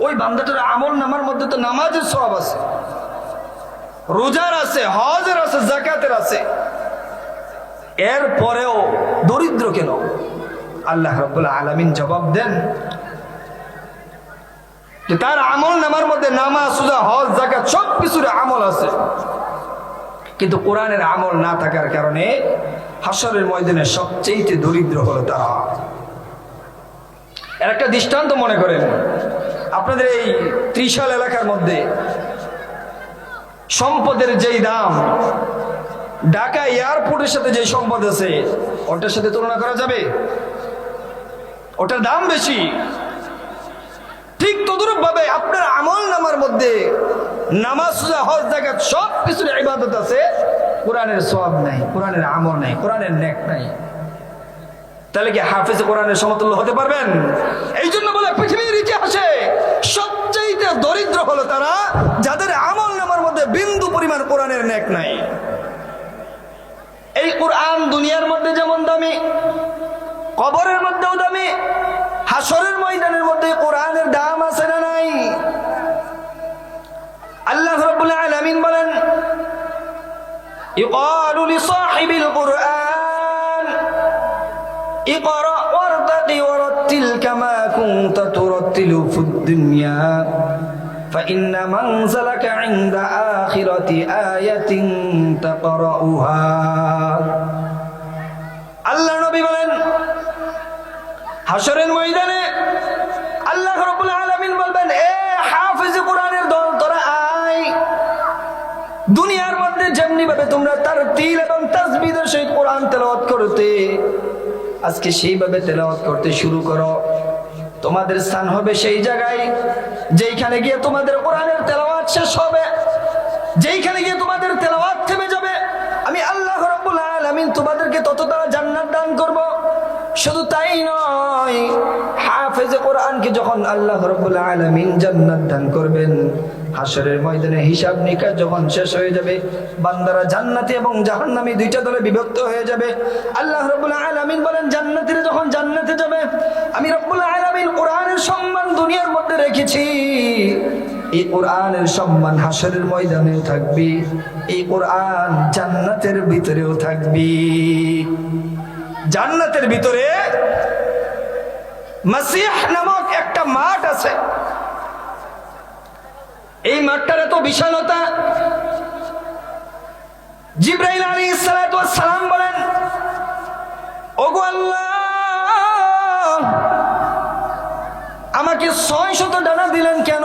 ওই বান্দাটার আমল নামার মধ্যে তো নামাজের সওয়াব আছে, রোজার আছে, হজের আছে, যাকাতের আছে, এরপরেও দরিদ্র কেন? আল্লাহ রাব্বুল আলামিন জবাব দেন যে তার আমল নামার মধ্যে নামাজ, রোজা, হজ, যাকাত সবকিছুর আমল আছে, কিন্তু কোরআনের আমল না থাকার কারণে হাসরের ময়দানে সবচেয়ে দরিদ্র হলো তারা। এর একটা দৃষ্টান্ত মনে করেন, আপনাদের এই ত্রিশাল এলাকার মধ্যে সম্পদের যেই দাম, ঢাকা এয়ারপোর্টের সাথে যে সম্পদ আছে ওটার সাথে তুলনা করা যাবে? ওটার দাম বেশি। ঠিক তদরূপ ভাবে আপনার আমল নামার মধ্যে নামাজ, রোজা, হজ, যাকাত সব কিছুর ইবাদত আছে, কোরআনের সওয়াব নাই, কোরআনের আমল নাই, কোরআনের নেক নাই। তাহলে কি হাফেজ কোরআনের সমতুল্য হতে পারবেন? এই জন্য বলে পৃথিবীর ইতিহাসে সবচেয়ে দরিদ্র হলো তারা যাদের আমল নামার মধ্যে বিন্দু পরিমাণ কোরআনের নেক নাই। এই কোরআন দুনিয়ার মধ্যে যেমন দামি, কবরের মধ্যেও দামি, হাসরের ময়দানের মধ্যে কোরআনের দাম আছে না নাই? আল্লাহ রাব্বুল আলামিন বলেন, ইকালু লিসাহিবিল কুরআন ইকরা ওয়ারতাকি ওয়ারাতিল কামা কুনতা তুরাতিলু ফিদ দুনিয়া فإن منزلك عند آخرة آية تقرأها আল্লাহ নবী বলেন হাশরের ময়দানে আল্লাহ রাব্বুল আলামিন বলবেন এ হাফেজ কোরআনের দল তোরা আয় দুনিয়ার মধ্যে যেমনি ভাবে তোমরা তারতিল এবং তাসবিহের সহিত কোরআন তেলাওয়াত করতে আজকে সেইভাবে তেলাওয়াত করতে শুরু করো তোমাদের স্থান হবে সেই জায়গায় যেইখানে গিয়ে তোমাদের কোরআনের তেলাওয়াত শেষ হবে যেইখানে গিয়ে তোমাদের তেলাওয়াত থেমে যাবে আমি আল্লাহ রাব্বুল আলামিন তোমাদেরকে তত তারা জান্নাত দান করব শুধু তাই নয় হাফেজে কোরআনকে যখন আল্লাহ রাব্বুল আলামিন জান্নাত দান করবেন হাশরের ময়দানে হিসাব নিকাশ যখন শেষ হয়ে যাবে বান্দারা জান্নাতি এবং জাহান্নামী দুইটা দলে বিভক্ত হয়ে যাবে আল্লাহ রাব্বুল আলামিন বলেন জান্নাতীরা যখন জান্নাতে যাবে আমি রাব্বুল আলামিন কোরআনের সম্মান দুনিয়ার মধ্যে রেখেছি এই কোরআনের সম্মান হাশরের ময়দানেও থাকবে এই কোরআন জান্নাতের ভিতরেও থাকবে জান্নাতের ভিতরে মাসিহ নামক একটা মাঠ আছে এই মাঠটার এত বিশালতা জিবরাইল আলাইহিস সালাতু ওয়াস সালাম বলেন ওগো আল্লাহ আমাকে 600 ডানা দিলেন কেন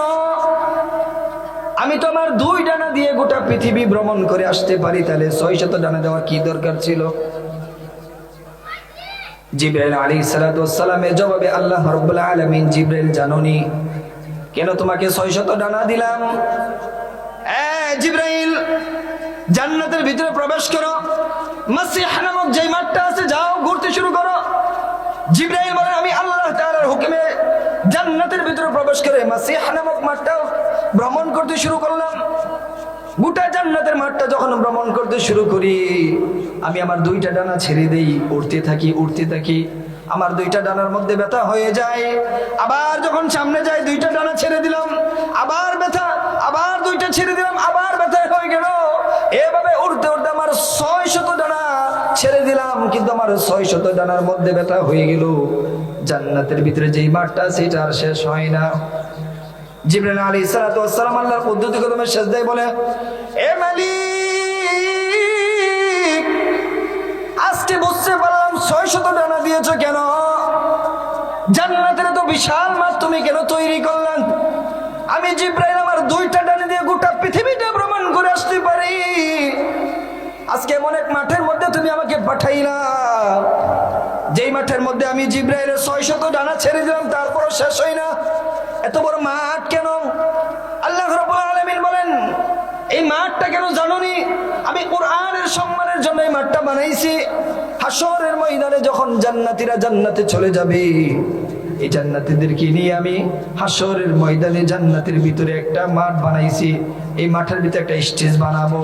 আমি তো আমার 2 ডানা দিয়ে গোটা পৃথিবী ভ্রমণ করে আসতে পারি তাহলে 600 ডানা দেওয়ার কি দরকার ছিল জিবরাইল আলাইহিস সালাতু ওয়াস সালামের জবাবে আল্লাহ রাব্বুল আলামিন জিবরাইল জানোনি কেন তোমাকে 600 ডানা দিলাম জিবরাইল জান্নাতের ভিতরে প্রবেশ করো মাসিহ নামক যে মাঠটা আছে যাও ঘুরতে শুরু করো জিবরাইল বলে আমি আল্লাহ তাআলার হুকুমে জান্নাতের ভিতরে প্রবেশ করে মাসিহ নামক মাঠটা ভ্রমণ করতে শুরু করলাম গোটা জান্নাতের মাঠটা যখন ভ্রমণ করতে শুরু করি আমি আমার 2টা ডানা ছেড়ে দেই উড়তে থাকি আমার 2টা ডানার মধ্যে ব্যথা হয়ে যায় আবার যখন সামনে যাই 2টা ডানা ছেড়ে দিলাম আবার ব্যথা আবার 2টা ছেড়ে দিলাম আবার ব্যথা হয়ে গেল এভাবে উড়তে উড়তে আমার 600 ডানা ছেড়ে দিলাম কিন্তু আমার 600 ডানার মধ্যে ব্যথা হয়ে গেল জান্নাতের ভিতরে যেই মাঠটা সেটা আর শেষ হয় না জিবরাইল আলাইহিস সালাতু ওয়াস সালাম আল্লাহর কুদরতি কদমে সিজদায় বলে এ মালিক আজকে বুঝতে পারলাম 600 ডানা দিয়েছো কেন জান্নাতের তো বিশাল মাঠ তুমি কেন তৈরি করলেন আমি জিবরাইল আমার 2টা ডানা দিয়ে গোটা পৃথিবীটা ভ্রমণ করে আসতে পারি আজকে এমন এক মাঠের মধ্যে তুমি আমাকে পাঠাইলা যেই মাঠের মধ্যে আমি জিবরাইলের 600 ডানা ছেড়ে দিলাম তারপরও শেষ হয় না এত বড় মাঠ কেন আল্লাহ রাব্বুল আলামিন বলেন এই মাঠটা কেন জানোনি আমি কোরআনের সম্মানের জন্য এই মাঠটা বানাইছি হাশরের ময়দানে যখন জান্নাতীরা জান্নাতে চলে যাবে এই জান্নাতীদেরকে নিয়ে আমি হাশরের ময়দানে জান্নাতের ভিতরে একটা মাঠ বানাইছি এই মাঠের ভিতরে একটা স্টেজ বানাবো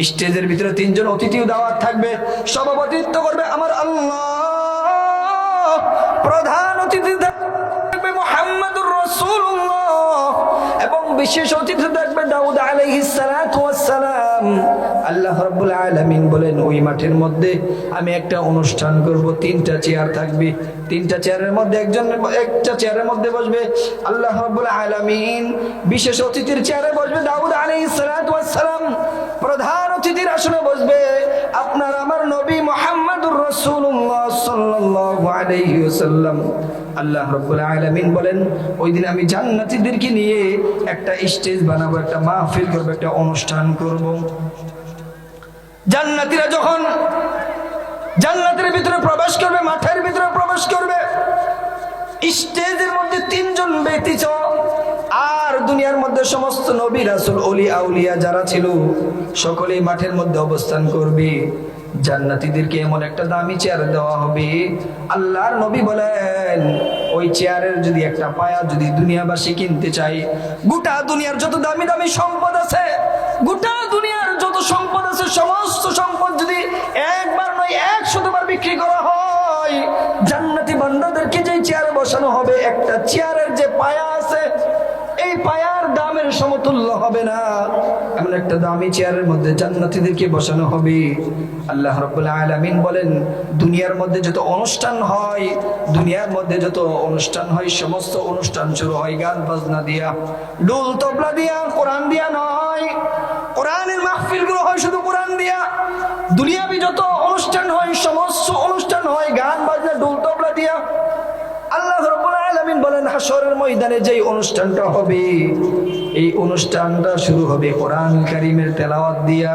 স্টেজের ভিতরে 3 জন অতিথিও দাওয়াত থাকবে সভাপতিত্ব করবে আমার আল্লাহ প্রধান অতিথি থাকবে মুহাম্মদুর রাসূলুল্লাহ এবং বিশেষ অতিথি থাকবে দাউদ আলাইহিস সালাতু ওয়াস সালাম আল্লাহ রাব্বুল আলামিন বলেন ওই মাঠের মধ্যে আমি একটা অনুষ্ঠান করব 3টা চেয়ার থাকবে 3টা চেয়ারের মধ্যে একটা চেয়ারের মধ্যে বসবে আল্লাহ রাব্বুল আলামিন বিশেষ অতিথির চেয়ারে বসবে দাউদ আলাইহিস সালাতু ওয়াস সালাম প্রধান অতিথির আসনে বসবে আপনার আমার নবী মুহাম্মদুর রাসূলুল্লাহ সাল্লাল্লাহু আলাইহি ওয়াসাল্লাম আল্লাহ রাব্বুল আলামিন বলেন ওই দিন আমি জান্নাতীদেরকে নিয়ে একটা স্টেজ বানাবো একটা মাহফিল করব একটা অনুষ্ঠান করব জান্নাতীরা যখন জান্নাতের ভিতরে প্রবেশ করবে মাঠের ভিতরে প্রবেশ করবে স্টেজের মধ্যে 3 জন ব্যক্তি আর দুনিয়ার মধ্যে সমস্ত নবী রাসূল ওলি আউলিয়া যারা ছিল সকলেই মাঠের মধ্যে অবস্থান করবে জান্নাতীদেরকে এমন একটা দামি চেয়ার দেওয়া হবে আল্লাহর নবী বলেন ওই চেয়ারের যদি একটা পায়া যদি দুনিয়াবাসী কিনতে চাই গোটা দুনিয়ার যত দামি দামি সম্পদ আছে গোটা দুনিয়ার যত সম্পদ আছে সমস্ত সম্পদ যদি একবার নয় 100 বার বিক্রি করা হয় জান্নাতি বান্দাদেরকে যে চেয়ারে বসানো হবে একটা চেয়ারের যে পায়া আছে এই পায়ার দামের সমতুল্য হবে না। এমন একটা দামি চেয়ারের মধ্যে জান্নাতীদেরকে বসানো হবে। আল্লাহ রাব্বুল আলামিন বলেন, দুনিয়ার মধ্যে যত অনুষ্ঠান হয়, সমস্ত অনুষ্ঠান শুরু হয় গান বাজনা দিয়া, ঢোল তবলা দিয়া, কোরআন দিয়া নয়। কোরআনের মাহফিল গুলো হয় শুধু কোরআন দিয়া। দুনিয়াবি যত অনুষ্ঠান হয়, সমস্ত অনুষ্ঠান হয় গান বাজনা, ঢোল তবলা দিয়া। আল্লাহ রাব্বুল আলামিন বলেন, হাশরের ময়দানে যেই অনুষ্ঠানটা হবে, এই অনুষ্ঠানটা শুরু হবে কোরআন কারীমের তেলাওয়াত দিয়া।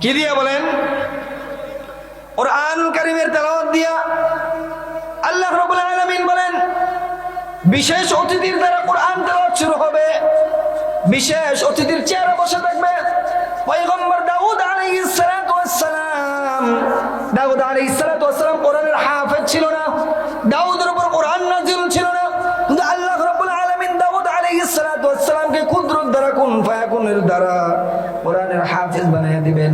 কি দিয়া বলেন? কোরআন কারীমের তেলাওয়াত দিয়া। আল্লাহ রাব্বুল আলামিন বলেন, বিশেষ অতিথির দ্বারা কোরআন তেলাওয়াত শুরু হবে। বিশেষ অতিথির চেয়ারে বসে থাকবে পয়গম্বর দাউদ আলাইহিস সালাতু ওয়াস সালাম। দাউদ আলাইহিস সালাতু ওয়াস সালাম কোরআনের হাফেজ ছিল না, দাউদের উপর কোরআন নাযিল ছিল না, কিন্তু আল্লাহ রাব্বুল আলামিন দাউদ আলাইহিস সালাতু ওয়াস সালামকে কুদরত দ্বারা, কুন ফায়াকুনের দ্বারা কোরআনের হাফেজ বানিয়ে দিবেন।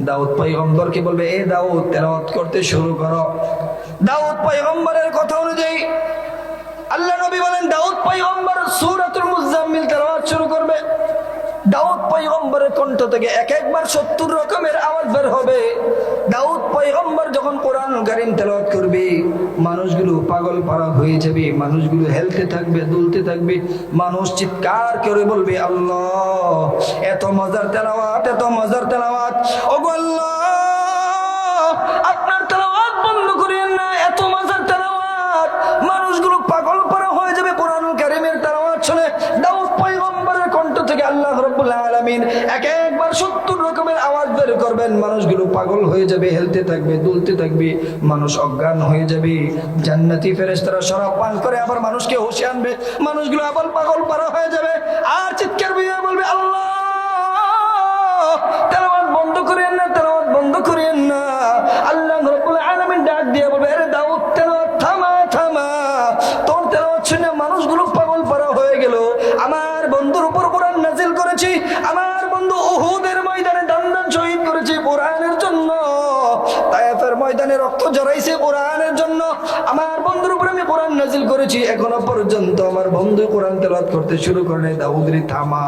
দাউদ পয়গম্বরকে বলবে, এ দাউদ তেলাওয়াত করতে শুরু করো। দাউদ পয়গম্বরের কথা অনুযায়ী আল্লাহ নবী বলেন, দাউদ পয়গম্বর সূরাতুল মুজাম্মিল তেলাওয়াত শুরু করবে। দাউদ পয়গম্বরের কণ্ঠ থেকে এক একবার 70 রকমের আওয়াজ বের হবে। দাউদ পয়গম্বর যখন কোরআন কারীম তেলাওয়াত করবে, মানুষগুলো পাগল পারা হয়ে যাবে, মানুষগুলো হেলতে থাকবে, দুলতে থাকবে, মানুষ চিৎকার করে বলবে, আল্লাহ এত মজার তেলাওয়াত, এত মজার তেলাওয়াত। ওগো আল্লাহ, আপনার তেলাওয়াত বন্ধ করিয়েন না, এত মজার তেলাওয়াত। মানুষগুলো পাগল পারা হয়ে যাবে কোরআন কারীমের তেলাওয়াত শুনে। দাউদ পয়গম্বরের কণ্ঠ থেকে আল্লাহ রাব্বুল আলামিন এক একবার 70 রকমের আওয়াজ বের করবেন। মানুষগুলো পাগল হয়ে যাবে, হেলতে থাকবে, দুলতে থাকবে, মানুষ অজ্ঞান হয়ে যাবে। জান্নাতি ফেরেশতারা শরাব পান করে আবার মানুষকে হুঁশে আনবে, মানুষগুলো আবার পাগল পারা হয়ে যাবে, আর চিৎকার দিয়ে বলবে, আল্লাহ তেলাওয়াত বন্ধ করেন না, তেলাওয়াত বন্ধ করেন না। আল্লাহ রাব্বুল আলামিন ডাক দিয়ে বলবে, আরে দাউদ তেলাওয়াত থামা, থামা। তোর তেলাওয়াত শুনে মানুষগুলো পাগল পারা হয়ে গেল। আমার বন্ধুর উপর কোরআন নাযিল করেছি, আমার বন্ধু উহুদের ময়দানে দান শহীদ করেছে কোরআনের জন্য, তায়েফের ময়দানে রক্ত ঝরাইছে কোরআনের জন্য। আমার বন্ধুর উপর আমি কোরআন নাযিল করেছি, এখনো পর্যন্ত আমার বন্ধু কোরআন তেলাওয়াত করতে শুরু করে। দাউদ রে থামা।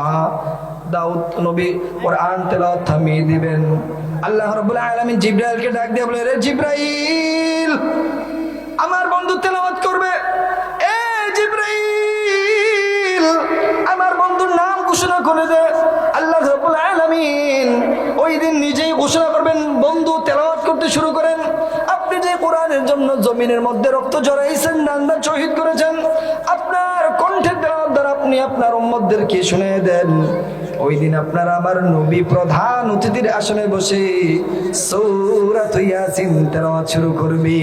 দাউদ নবী কোরআন তেলাওয়াত থামিয়ে দিবেন। আল্লাহ রাব্বুল আলামিন জিবরাইলকে ডাক দিয়ে বলে, রে জিবরাইল, আমার বন্ধু তেলাওয়াত করবে। এ জিবরাইল, আমার বন্ধুর নাম ঘোষণা করে দে। আল্লাহ রাব্বুল আলামিন ওই দিন নিজেই ঘোষণা করবেন, বন্ধু তেলাওয়াত করতে শুরু করেন। আপনি যে কোরআনের জন্য জমিনের মধ্যে রক্ত ঝরাইছেন, দান শহীদ করেছেন, আপনার কণ্ঠের তেলাওয়াত দ্বারা আপনি আপনার উম্মতদেরকে শুনিয়ে দেন। ওই দিন আপনার আমার নবী প্রধান অতিথির আসনে বসে সূরাত ইয়াসিন তেলাওয়াত শুরু করবে।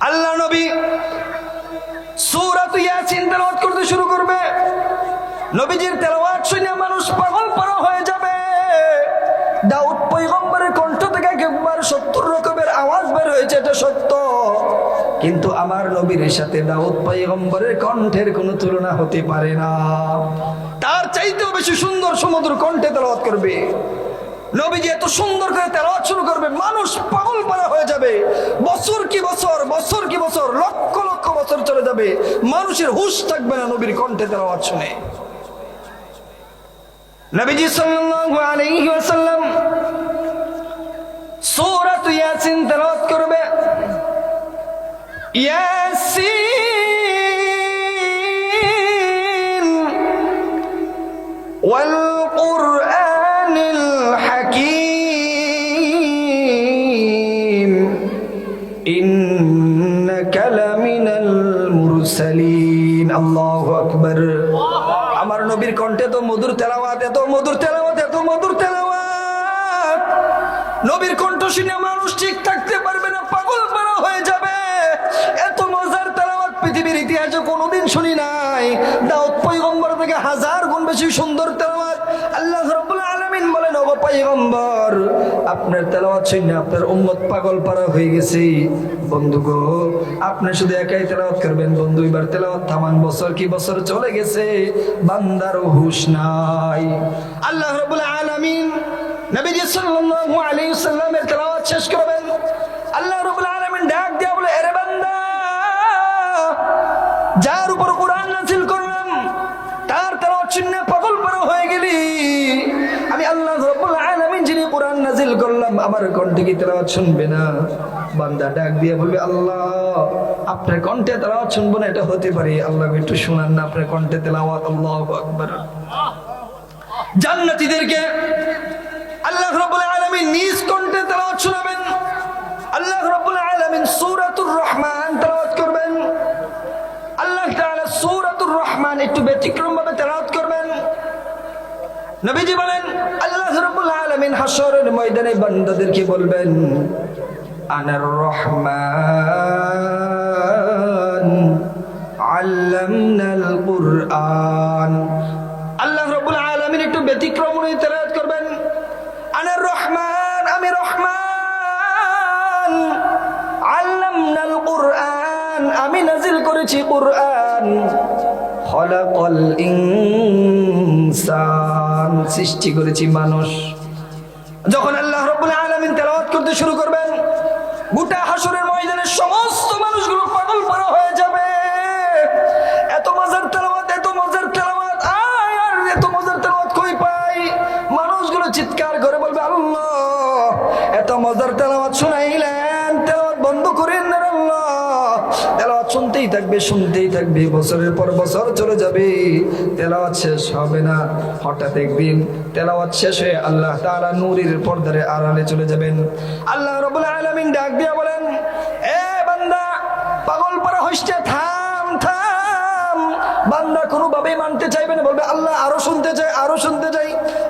আল্লাহ নবী সূরাত ইয়াসিন তেলাওয়াত করতে শুরু করবে। নবীজির তেলাওয়াত শুনে মানুষ পাগল পারা হয়ে যাবে। দাউদ পয়গম্বরের কণ্ঠ থেকে একবার 70 রকমের আওয়াজ বের হয়েছে, এটা সত্য, কিন্তু আমার নবীর সাথে দাউদ পয়গম্বরের কণ্ঠের কোনো তুলনা হতে পারে না। তার চাইতেও বেশি সুন্দর সমুদ্র কণ্ঠে তেলাওয়াত করবে। নবীজি এত সুন্দর করে তেলাওয়াত শুরু করবে, মানুষ পাগল পারা হয়ে যাবে। বছর কি বছর, বছর কি বছর, লক্ষ লক্ষ বছর চলে যাবে, মানুষের হুঁশ থাকবে না নবীর কণ্ঠে তেলাওয়াত শুনে। নবীজি সাল্লাল্লাহু আলাইহি ওয়াসাল্লাম সূরাত ইয়াসিন তেলাওয়াত করবে। ইয়াসিন ওয়াল কুরআনিল হাকীম ইন্নাকা লামিনাল মুরসালিন। আল্লাহু আকবার। আমার নবীর কণ্ঠে তো মধুর তেলাওয়াত, এত মধুর তেলাওয়াত, এত মধুর তেলাওয়াত। নবীর কণ্ঠ শুনে মানুষ ঠিক থাকতে পারবে না, পাগল পারা হয়ে যাবে। এত মজার তেলাওয়াত পৃথিবীর ইতিহাসে কোনোদিন শুনি নাই। দাউদ পয়গম্বর থেকে 1000 গুণ বেশি সুন্দর তেলাওয়াত। আল্লাহ রাব্বুল আলামিন বলেন, ওগো পয়গম্বর, আপনার তেলাওয়াত শুনে আপনার উম্মত পাগল পারা হয়ে গেছে। বন্ধু গো, আপনি শুধু একাই তেলাওয়াত করবেন। বন্ধু এবার তেলাওয়াত থামান, বছর কি বছর চলে গেছে, বান্দার হুঁশ নাই। আল্লাহ রাব্বুল আলামিন নবীজি সাল্লাল্লাহু আলাইহি ওয়াসাল্লামের তেলাওয়াত শেষ করবেন। আল্লাহ রাব্বুল আলামিন ডাক দিয়া বলে, এরে বান্দা, যার উপর আমার কণ্ঠে কি তেলাওয়াত শুনবে না? বান্দা ডাক দিয়ে বলবে, আল্লাহ আপনার কণ্ঠে তেলাওয়াত শুনবো না এটা হতে পারে, আল্লাহ একটু শোনান না আপনার কণ্ঠে তেলাওয়াত। আল্লাহু আকবার। জান্নাতীদেরকে আল্লাহ রাব্বুল আলামিন নিজ কণ্ঠে তেলাওয়াত শোনাবেন। আল্লাহ রাব্বুল আলামিন সূরাতুর রহমান তেলাওয়াত করবেন। আল্লাহ তাআলা সূরাতুর রহমান একটু ব্যতিক্রম ভাবে তেলাওয়াত করবেন। নবীজি বলেন, আল্লাহ রাব্বুল আলামিন হাশরের ময়দানে বান্দাদেরকে বলবেন, আনার রহমান আল্লামনাল কুরআন। আল্লাহ রাব্বুল আলামিন একটু ব্যতিক্রম নিয়ে তেলাওয়াত করবেন, আনার রহমান, আমি রহমান, আল্লামনাল কুরআন, আমি নাজিল করেছি কুরআন, খলাকাল ইনসান, সৃষ্টি করেছি মানুষ। যখন আল্লাহ রাব্বুল আলামিন তেলাওয়াত করতে শুরু করবেন, গোটা হাশরের ময়দানের সমস্ত মানুষগুলো পাগল পারা হয়ে যাবে। এত মজার তেলাওয়াত, এত মজার তেলাওয়াত, আর এত মজার তেলাওয়াত কই পাই? মানুষগুলো চিৎকার করে বলবে, আল্লাহ এত মজার তেলাওয়াত শুনাইলেন, তেলাওয়াত বন্ধ করেন না আল্লাহ। তেলাওয়াত শুনতেই থাকবে, শুনতেই থাকবে, বছরের পর বছর চলে যাবে, তেলাওয়াত শেষ হবে না। হঠাৎ একদিন তেলাওয়াত শেষ হয়ে আল্লাহ তাআলা নূরের পর্দার আড়ালে চলে যাবেন। আল্লাহ রাব্বুল আলামিন ডাক দিয়ে বলেন, এ বান্দা, পাগল পারা হইস না, থাম থাম। বান্দা কোনোভাবেই মানতে চাইবে না, বলবে আল্লাহ আরো শুনতে চাই, আরো শুনতে চাই।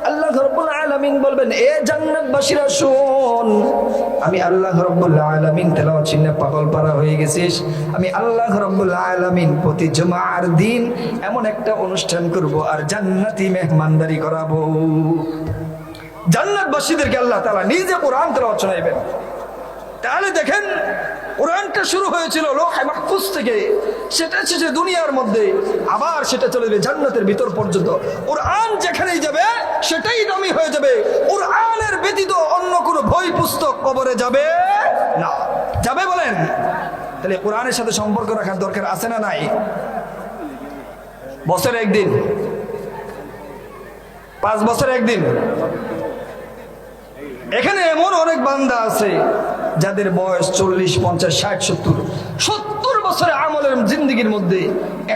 আল্লাহ রাব্বুল আলামিন বলবেন, এ জান্নাতবাসীরা শোন, আমি আল্লাহ রাব্বুল আলামিন তেলাওয়াত শুনে পাগল পারা হয়ে গেছিস। আমি আল্লাহ রাব্বুল আলামিন প্রতি জুমার দিন এমন একটা অনুষ্ঠান করব আর জান্নাতি মেহমানদারি করাবো। জান্নাতবাসীদেরকে আল্লাহ তাআলা নিজে কোরআন তেলাওয়াত শোনাবেন। তাহলে দেখেন, কোরআনটা শুরু হয়েছিল লৌহে মাহফুজ থেকে, সেটা এসেছে দুনিয়ার মধ্যে, আবার সেটা চলে যাবে জান্নাতের ভিতর পর্যন্ত। কোরআন যেখানেই যাবে সেটাই দামি হয়ে যাবে। কোরআনের ব্যতীত অন্য কোনো বই পুস্তক কবরে যাবে না। যাবে বলেন? তাহলে কোরআনের সাথে সম্পর্ক রাখার দরকার আছে না নাই? বছরে একদিন, 5 বছরে একদিন। এখানে এমন অনেক বান্দা আছে যাদের বয়স 40, 50, 60, 70 বছরের আমলের জিন্দেগির মধ্যে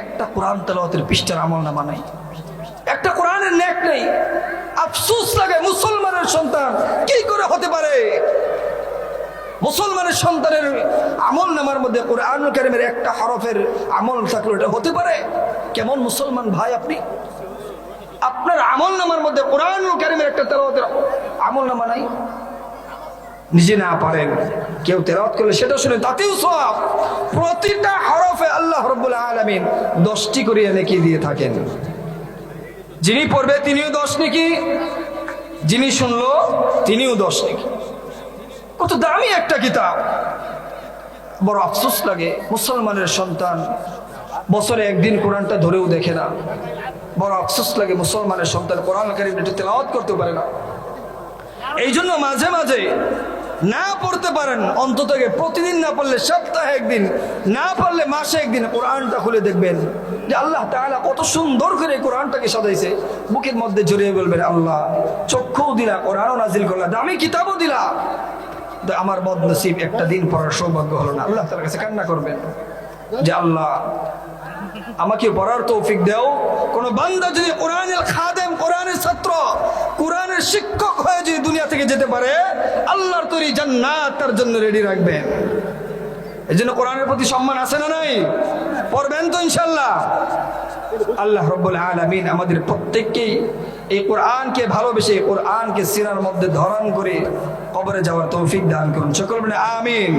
একটা কোরআন তেলাওয়াতের পৃষ্ঠার আমল নামা নাই, একটা কোরআনের নেক নেই। আফসোস লাগে, মুসলমানের সন্তান কি করে হতে পারে? মুসলমানের সন্তানের আমল নামার মধ্যে কোরআনুল কারীমের একটা হরফের আমল থাকলে এটা হতে পারে? কেমন মুসলমান ভাই আপনি? আপনার আমল নামার মধ্যে কোরআনুল কারীমের একটা তেলাওয়াতের আমল নামা নাই। নিজে না পারেন, কেউ তেলাওয়াত করলে সেটা শুনে তাতেও সওয়াব। প্রতিটা হরফে আল্লাহ রাব্বুল আলামিন 10টি করে নেকি দিয়ে থাকেন। যিনি পড়বে তিনিও 10 নেকি, যিনি শুনলো তিনিও 10 নেকি। কত দামি একটা কিতাব! বড় আফসোস লাগে, মুসলমানের সন্তান বছরে একদিন কোরআনটা ধরেও দেখে না। বড় আফসোস লাগে, মুসলমানের সন্তান কোরআন কারীম একটু তেলাওয়াত করতে পারে না। এই জন্য মাঝে মাঝে না পড়তে পারেন, অন্তত প্রতিদিন না পড়লে সপ্তাহে একদিন, না পারলে মাসে একদিন কোরআনটা খুলে দেখবেন যে আল্লাহ তাআলা কত সুন্দর করে কোরআনটাকে সাজাইছে। বুকের মধ্যে জড়িয়ে বলবেন, আল্লাহ চক্ষুও দিলা, কোরআনও নাজিল করলা, দামি কিতাবও দিলা, আমার বদনসিব একটা দিন পড়ার সৌভাগ্য হলো না। আল্লাহ তাআলার কাছে কান্না করবেন যে আল্লাহ আমাকে পড়ার তৌফিক দাও। কোন বান্দা যদি কোরআনের খাদেম, কোরআনের ছাত্র, কোরআনের শিক্ষক হয়ে যদি দুনিয়া থেকে যেতে পারে, আল্লাহর তৈরি জান্নাত তার জন্য রেডি রাখবেন। এই জন্য কোরআনের প্রতি সম্মান আছে না নাই? পড়বেন তো ইনশাআল্লাহ। আল্লাহ রাব্বুল আলামিন আমাদের প্রত্যেককেই এই কোরআনকে ভালোবেসে, কোরআনকে সিনার মধ্যে ধারণ করে কবরে যাওয়ার তৌফিক দান করুন। সকল বলেন আমিন।